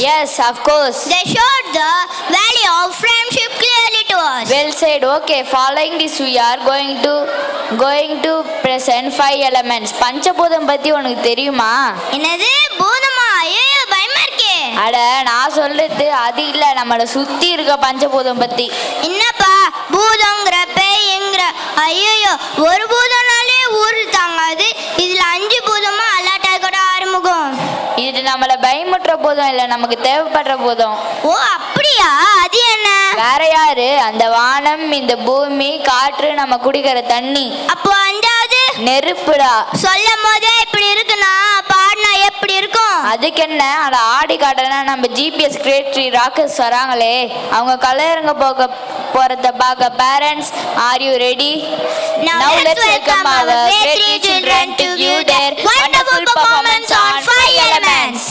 Yes, of course. They showed the value of friendship clearly to us. Well said. Okay, following this we are going to present 5 elements. பஞ்சபூதம் பத்தி உனக்கு தெரியுமா? என்னது பூதமா? ஐயோ பயமா இருக்கே. அட நான் சொல்றது அது இல்ல, நம்மள சுத்தி இருக்க பஞ்சபூதம் பத்தி. என்னப்பா பூதம்ங்கற பேய்ங்கற? ஐயோ ஒரு பூதம்னாலே ஊரு தாங்காது, இதுல 5 பூதமா அலாட்டா கூட ஆறுமுகம். இது நம்மள பயமுற்ற பூதம் இல்ல, நமக்கு தேவைப்படுற பூதம். ஓ அப்படியா? அது என்ன? வேற யாரு? அந்த வானம், இந்த பூமி, காற்று, நம்ம குடிக்கிற தண்ணி. அப்போ அஞ்சாவது நெருப்புடா. சொல்லும் போதே இப்படி இருக்குன்னா பாடினா எப்படி இருக்கும்? அதுக்கு என்ன, அட ஆடி காட்டனா நம்ம ஜிபிஎஸ் கிரியேட்டரி ராக்கர்ஸ் வராங்களே, அவங்க கலையரங்க போறத பார்க்க parents, are you ready? Now let's welcome our great children to view their wonderful performance on 5 elements.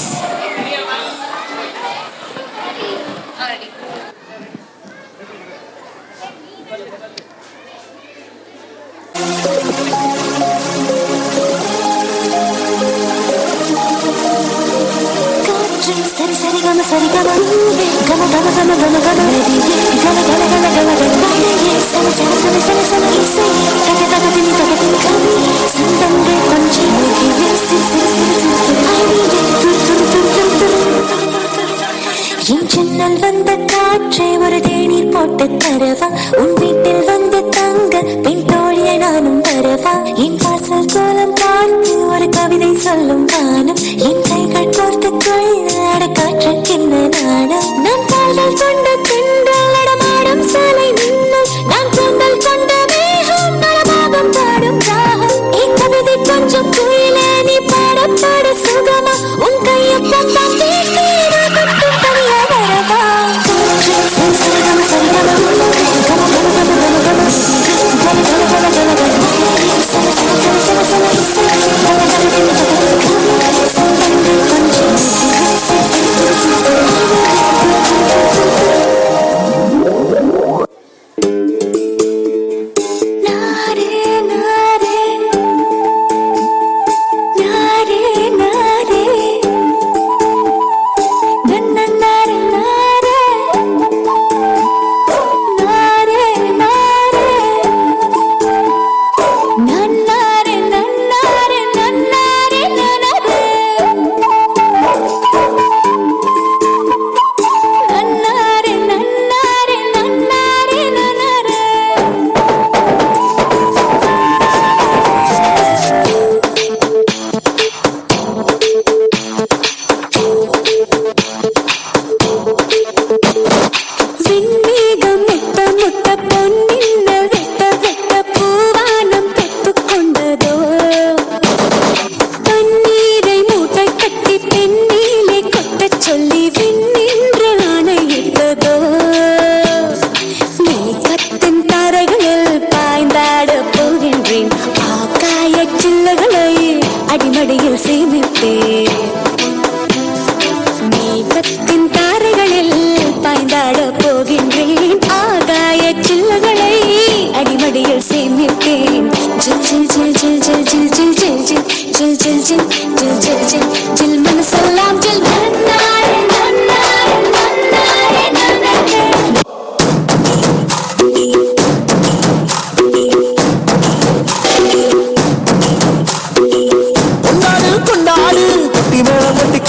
Sari sari gama gama gama gama gama gama gama ready gama gama gama gama gama ye sama sama sama sama sama isai taka taka tini kami sandande panchi mukhi yes yes I need it tur tur tur tur என் ஜன்னல் வந்த காற்றே ஒரு தேநீர் போட்டு தரவா, உன் வீட்டில் வந்து தங்க பெண் தோழியை நானும் வரவா, என் வாசல் கோலம் பார்த்து ஒரு கவிதை சொல்லும் வானம், என் கைகள் கோர்த்து கொள்ள காற்றுக்கின்ற நாணம், நான் கால்கள் கொண்ட திண்டல் நடமாடும் சாலை மின்னல், நான் கூந்தல் கொண்ட மேகம் நலமாகம் பாடும் ராகம், என் கவிதை கொஞ்சம் குயிலே நீ பாட பாட சுகமா, உன் கையப்பம் தான் பேசி கொட்டும் தனியா வரவா. சரி சரி கம சரி கம கம கம கம கம கம கம கம கம கம கம சம சம சம சம சம இசை கம கம கம சந்தந்தே பஞ்சு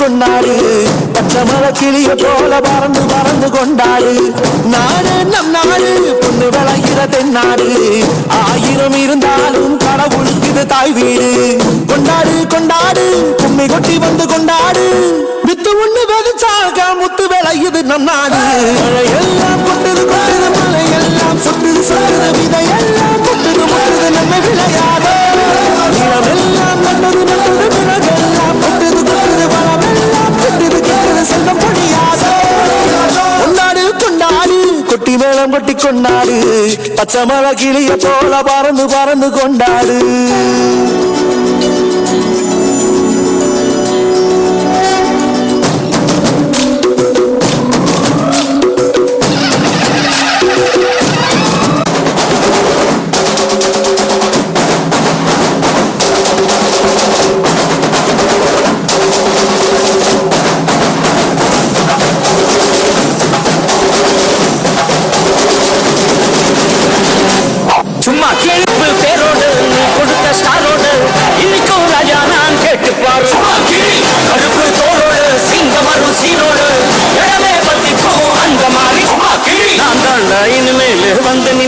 கொண்டாடு, பச்சமல கிளிய போல பறந்து பறந்து கொண்டாடு, நாடு நம் நாடு பொண்ணு விளைகிற தென்னாடு, 1000 இருந்தாலும் கடவுள் இது தாய் வீடு, கொண்டாடு கொண்டாடு கும்மி கொட்டி வந்து கொண்டாடு, வித்து ஒண்ணு வெதிச்சாக முத்து விளையுது நம் நாடு, மழையெல்லாம் கொட்டுது கொட்டுது மலையெல்லாம் சுட்டுது சுட்டுது விதையெல்லாம் கொட்டுது முட்டுது நம்ம விளையாட, நிலமெல்லாம் நல்லது நல்லது விலகெல்லாம் கொட்டுது கொட்டுது வளமெல்லாம் கொட்டுது கொட்டுது செல்வம் பொழியாத, கொண்டாடு கொண்டாடு கொட்டி மேளம் கொட்டி கொண்டாடு, பச்சை மலை கிளிய போல பறந்து பறந்து கொண்டாடு.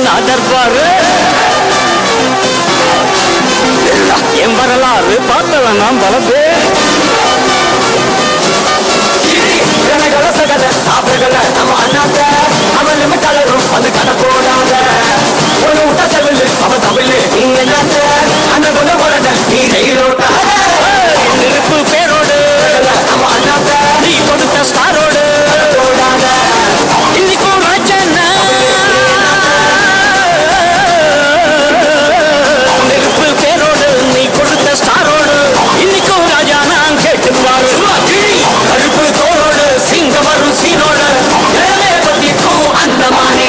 நான் தற்பாரு என் வரலாறு பார்த்தவன் நான் பல பேர் சாப்பிடல நம்ம அண்ணாத்த அவன் லிமிட்டாளரும் வந்து கடை போடாத ஒரு விட்ட செவிலு அவன் தமிழ் நீங்க என்னத்த அந்த கொண்ட போராட்ட நீ ரயிலோட்ட நெருப்பு பேரோடு நம்ம அண்ணாத்த நீ கொடுத்த ஸ்டாரோடு போடாத இன்னைக்கும் ராஜன்னா நெருப்பு பேரோடு நீ கொடுத்த ஸ்டாரோடு இன்னைக்கும் ராஜா நான் கேட்டுவாரு கருப்பு தோரோடு சிங்க வரும் சீனோடு பத்திக்கும் அந்த மாநில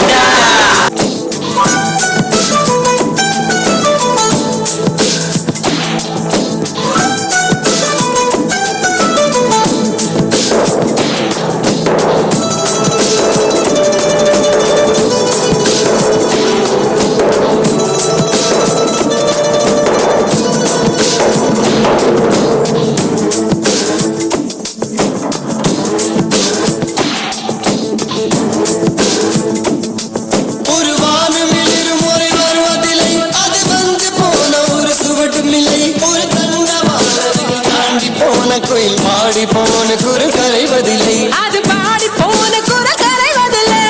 கோயில் பாடி போன குரல் கரைவதில்லை அது பாடி போன குரல் கரைவதில்லை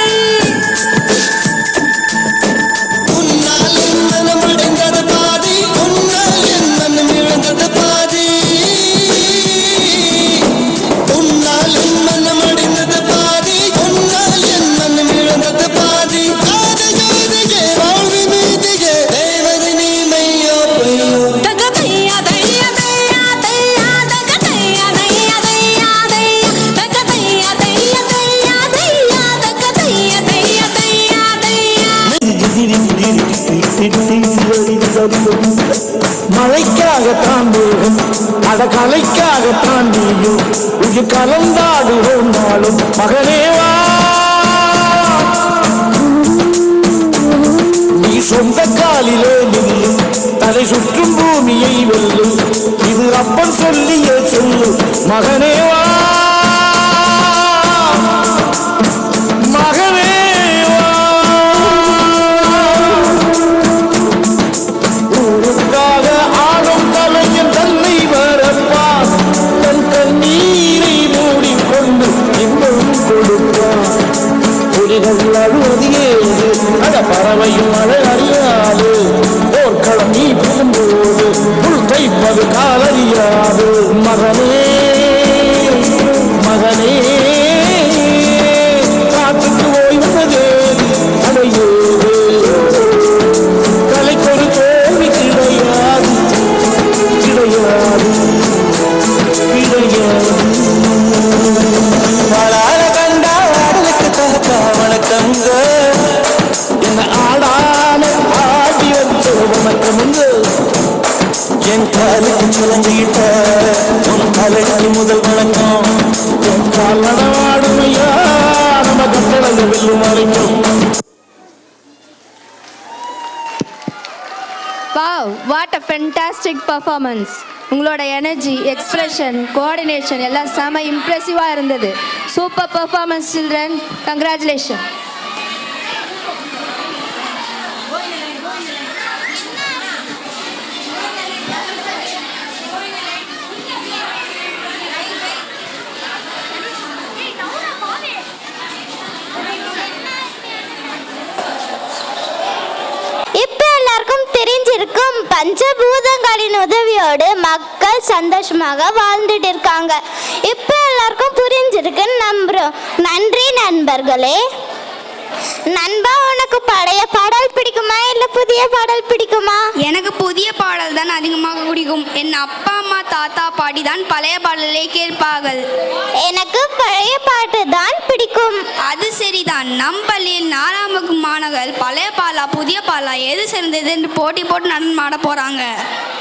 உன்னால் என் மனம் அடைந்தது பாதி உன்னால் என் மனம் இழந்தது பாதி உன்னால் என் மனம் அடைந்தது பாதி உன்னால் என் மனம் இழந்தது பாதி ஜோதிகே வாழ்வி மீதிகே தேவதை நீ மையோ பொய்யோ தகதையா தையா தையா தையா தகதையா தையா தையா தையா தகதையா தையா தையா தையா தகதையா தையா தையா தையா மழைக்காகத்தான் தேகம் அடகலைக்காகத்தான் நீயும் இது கலந்தாடுவோம் நாளும் மகனேவா நீ சொந்த காலிலே நில்லும் தலை சுற்றும் பூமியை வெல்லும் இது அப்பன் சொல்லிய சொல்லு மகனேவா மகனேவா ஊருக்காக ஆடும் கலைஞன் தன்னை வரப்பான் தன் கண்ணீரை மூடிக்கொண்டு இன்னும் கொடுப்பான் புலிகள் அழுவது ஏது அட பறவையும் மழை அறியாது போர்க்களம் நீ போகும்போது புல் தைப்பது காலறியாது மகனே மகனே காட்டுக்கு ஓய்வதே அடையேது கலைக்கொரு தோல்வி கிடையாது கிடையாது கிடையாது வாழாத கண்டா வாடலுக்கு தகப்பா வணக்கங்க என்ன ஆடான ஆடி வச்ச வணக்கமுங்க என் காலுக்கு சுழஞ்சிட்ட உன் தலைக்கு முதல் வணக்கம் என் கால் நடவாடுமையா நம்ம கட்டளங்க வெல்லும் வரைக்கும் wow what a fantastic performance உங்களோட எனர்ஜி எக்ஸ்பிரஷன் கோஆர்டினேஷன் எல்லாம் செம இம்ப்ரெசிவாக இருந்தது சூப்பர் பர்ஃபார்மன்ஸ் சில்ட்ரன் கங்க்ராச்சுலேஷன் இப்ப எல்லாருக்கும் தெரிஞ்சிருக்கும் பஞ்சபூதங்களின் உதவியோடு மக்கள் சந்தோஷமாக வாழ்ந்துட்டு இருக்காங்க. இப்ப எல்லாருக்கும் புரிஞ்சிருக்குன்னு நம்புறோம். நன்றி நண்பர்களே. நண்பா, உனக்கு பழைய பாடல் பிடிக்குமா இல்ல புதிய பாடல் பிடிக்குமா? எனக்கு புதிய பாடல் தான் அதிகமாக பிடிக்கும். என் அப்பா அம்மா தாத்தா பாட்டி தான் பழைய பாடலை கேட்பார்கள். எனக்கு பழைய பாட்டு தான் பிடிக்கும். அது சரிதான். நம் பள்ளியில் 4ஆம் வகுப்பு மாணவர்கள் பழைய பாலா புதிய பாலா எது சிறந்தது என்று போட்டி போட்டு நடனம் ஆட போறாங்க.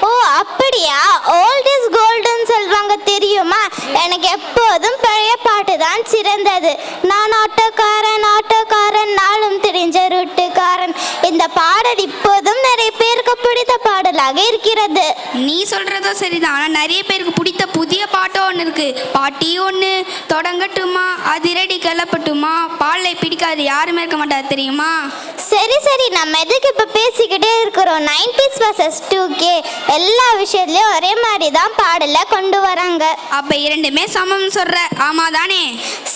ஓ அப்படியா? ஓல்ட் இஸ் கோல்டுன்னு சொல்றாங்க தெரியுமா? எனக்கு எப்போதும் பழைய பாட்டு தான் சிறந்தது. நான் ஆட்டோக்காரன் ஆட்டோக்காரன் நாளும் தெரிஞ்ச ரூட்டுக்காரன். இந்த பாடல் இப்போதும் நிறைய பேருக்கு பிடித்த பாடலாக இருக்கிறது. நீ சொல்றதும் சரிதான். ஆனால் நிறைய பேருக்கு பிடித்த புதிய பாட்டும் ஒன்று இருக்கு. பாட்டி ஒன்று தொடங்கட்டுமா, அதிரடி கிளப்பட்டுமா, பாலை பிடிக்காது யாருமே இருக்க மாட்டாது தெரியுமா? சரி சரி, நம்ம எதுக்கு இப்போ பேசிக்கிட்டே இருக்கிறோம்? 90s vs 2K எல்லா விஷயத்துலையும் ஒரே மாதிரி தான் பாடலை கொண்டு வராங்க. அப்போ இரண்டுமே சமம் சொல்ற, ஆமா தானே?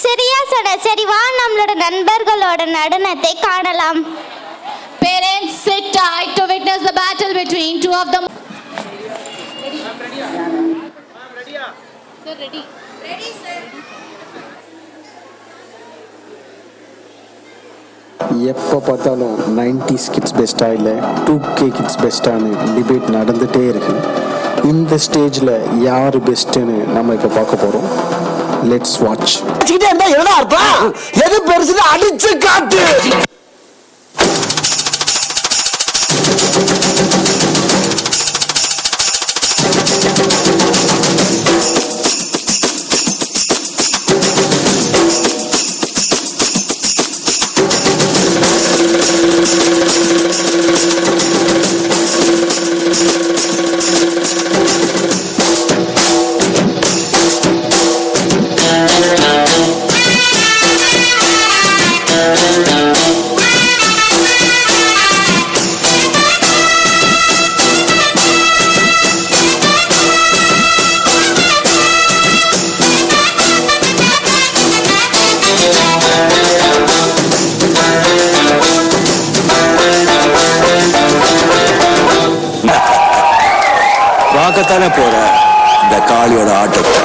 சரியா சொன்ன. சரி வா, நம்மளோட நண்பர்களோட நடனத்தை காணலாம். Parents, sit tight to witness the battle between two of the... எப்போ பார்த்தாலும் 90s கிட்ஸ் பெஸ்ட்டாக இல்லை 2K கிட்ஸ் பெஸ்ட்டானு டிபேட் நடந்துகிட்டே இருக்கு. இந்த ஸ்டேஜில் யார் பெஸ்ட்டுன்னு நம்ம இப்போ பார்க்க போகிறோம். Let's watch. என்ன அர்த்தம்? எது பெருசுன்னு அடிச்சு காட்டு. பார்க்கத்தானே போற இந்த காளியோட ஆட்டத்தை.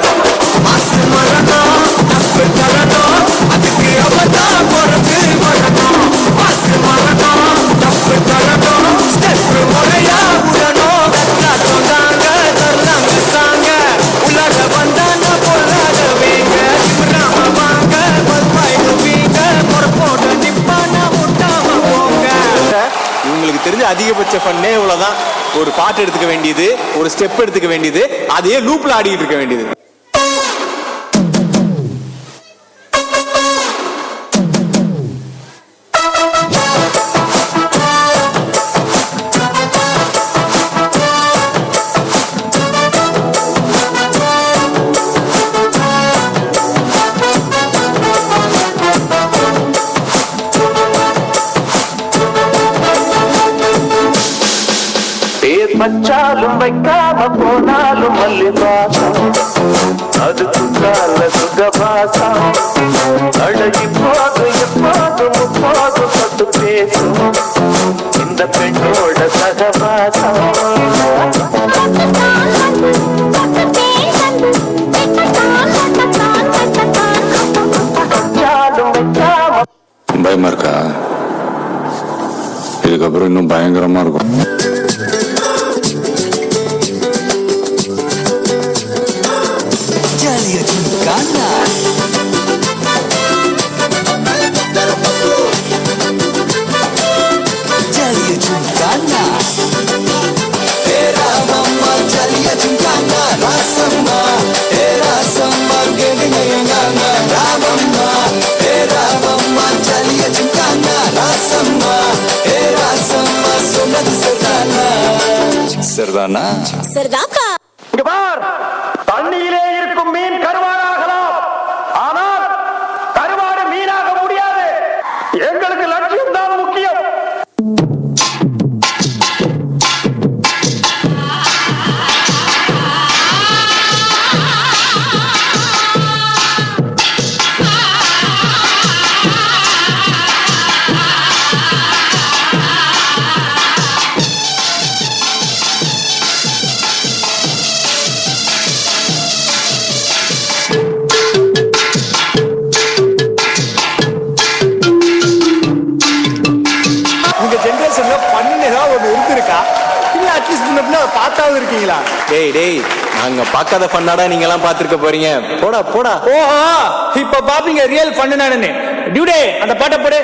இவங்களுக்கு தெரிஞ்ச அதிகபட்ச ஃபன்னே இவ்வளவுதான். ஒரு பாட்டு எடுத்துக்க வேண்டியது, ஒரு ஸ்டெப் எடுத்துக்க வேண்டியது, அதையே லூப்ல ஆடிட்டு இருக்க வேண்டியது. வச்சாலும் வைக்காம போனாலும் மல்லி வாசம், அது சுத்தால சுகவாசம். அழகி போது எப்போது முப்போது பட்டு பேசும் இந்த பெண்ணோட சகவாசம். பயமா இருக்கா? இதுக்கப்புறம் இன்னும் பயங்கரமா இருக்கும். சரிதானா? சரிதாக்கா. தண்ணியிலே இருக்கும் மீன் கருவாடாகலாம், ஆனால் கருவாடு மீனாக முடியாது. எங்களுக்கு லட்சியம் தான் முக்கியம். பார்த்தாவது இருக்கீங்களா? டேய் டேய், நாங்க பார்க்காத ஃபன்னாடா நீங்க எல்லாம் பார்த்திருக்க போறீங்க. போடா போடா. ஓஹோ, இப்ப பாப்பீங்க ரியல் ஃபன்னு நானே. டியூடே அந்த பாட்டை போடு.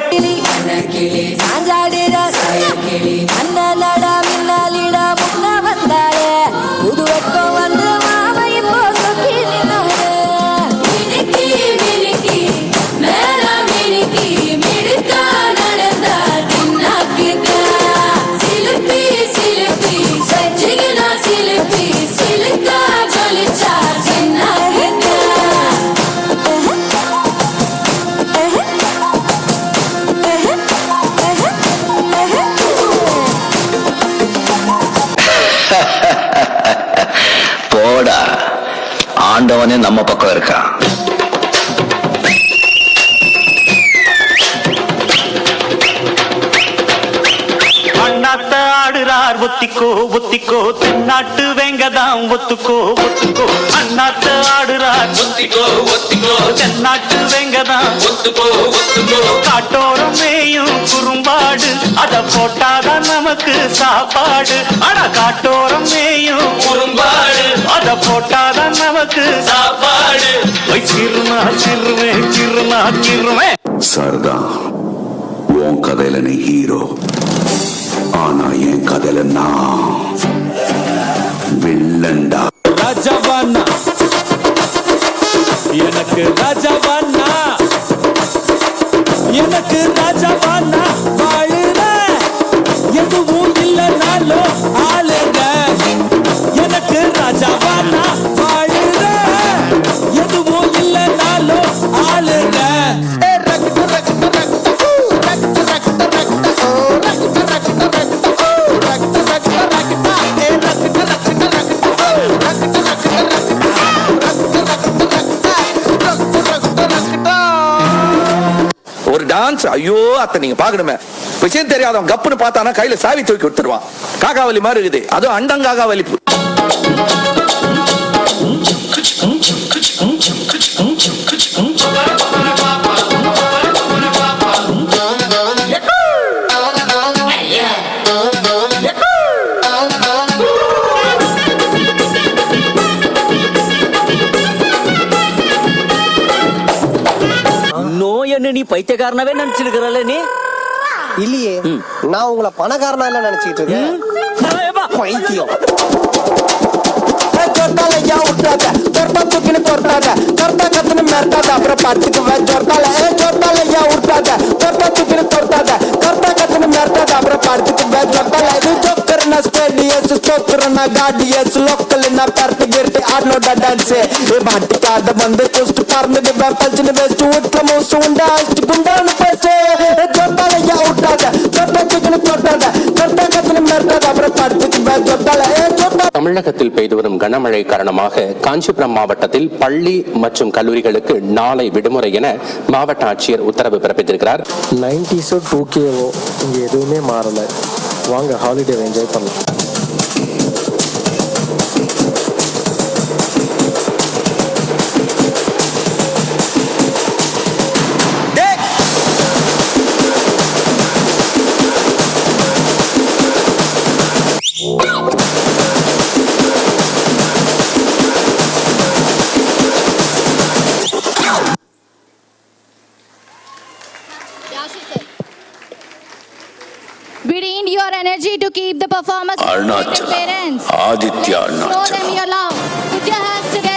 Silupi, silupi, ஆண்டவனே நம்ம பக்கம் இருக்கா. அண்ணாத்த ஆடுறார் ஒத்திக்கோ ஒத்திக்கோ, தென்னாட்டு வெங்கதாம் ஒத்துக்கோ ஒத்துக்கோ. அண்ணாத்த ஆடுறார் ஒத்திக்கோ ஒத்திக்கோ, தென்னாட்டு வெங்கதாம் ஒத்துக்கோ ஒத்துக்கோ. காட்டோரம் மேயும் குறும்பாடு, அத போட்டாதான் நமக்கு சாப்பாடு. அட காட்டோரம் மேயும் குறும்பாடு, அத போட்டாதான் நமக்கு சாப்பாடு. சிறுனா சிறுமே சிறுனா சிறுமே. சரிதான், உன் கதையில நீ ஹீரோ, ஆனா என் கதையில நான் வில்லன்டா. ராஜாவானா எனக்கு ராஜாவானா, எனக்கு ராஜாவானா வாழுற எதுவும் இல்லைனாலும் ஆளுங்க. எனக்கு ராஜாவானா வாழுற எதுவும் இல்லைனாலும் ஆளுங்க. ஒரு டான்ஸ், ஐயோ அத்தை நீங்க பாக்கணுமே. விஷயம் தெரியாதவன் கப்புன்னு பார்த்தானா கையில சாவி தூக்கி விட்டுருவான். காக்காவலி மாதிரி இருக்குது, அதுவும் அண்டங்காகாவலி. நோயன்னு நீ பைத்தியக்காரனவே நினைச்சிருக்கிறல்ல நீ? இல்லையே, நான் உங்களை பணக்காரனா இல்ல நினைச்சிட்டு இருக்கேன். பைத்தியம். ஜொர்தாலையா விட்டாத, ஜொர்தா தூக்கின்னு பொறுத்தாத, ஜொர்தா கத்துன்னு மிரட்டாத, அப்புறம் படுத்துக்குவேன் ஜொர்தால. ஜொர்தாலையா விட்டாத, ஜொர்தா தூக்கின்னு பொறுத்தாத, ஜொர்தா கத்துன்னு மிரட்டாத, அப்புறம் படுத்துக்குவேன் ஜொர்தால. இது ஜோக்கர்னா ஸ்டேடியஸ், ஸ்டோக்கர்னா கார்டியஸ், லோக்கல்னா பரட்டு கிரட்டு ஆடனோட டான்ஸ். மாட்டிக்காத வந்து குஸ்ட் பறந்துட்டு பல்ச்சுன்னு வெஸ்ட் வீட்டுல மூசு உண்டா அஷ்டு குண்டான்னு பேசு. ஜொர்தாலையா விட்டாத, ஜொர்தா தூக்கின்னு பொறுத்தாத, ஜொர்தா கத்துன்னு மிரட்டாத, அப்புறம் படுத்துக்குவேன் ஜொர்தால. தமிழகத்தில் பெய்து வரும் கனமழை காரணமாக காஞ்சிபுரம் மாவட்டத்தில் பள்ளி மற்றும் கல்லூரிகளுக்கு நாளை விடுமுறை என மாவட்ட ஆட்சியர் உத்தரவு பிறப்பித்திருக்கிறார். 90s 2K இங்க எதுவுமே மாறல. வாங்க ஹாலிடே என்ஜாய் பண்ணலாம். We need your energy to keep the performance. Arunachal. Parents. Aditya Show Arunachal. them your love. Put your hands together.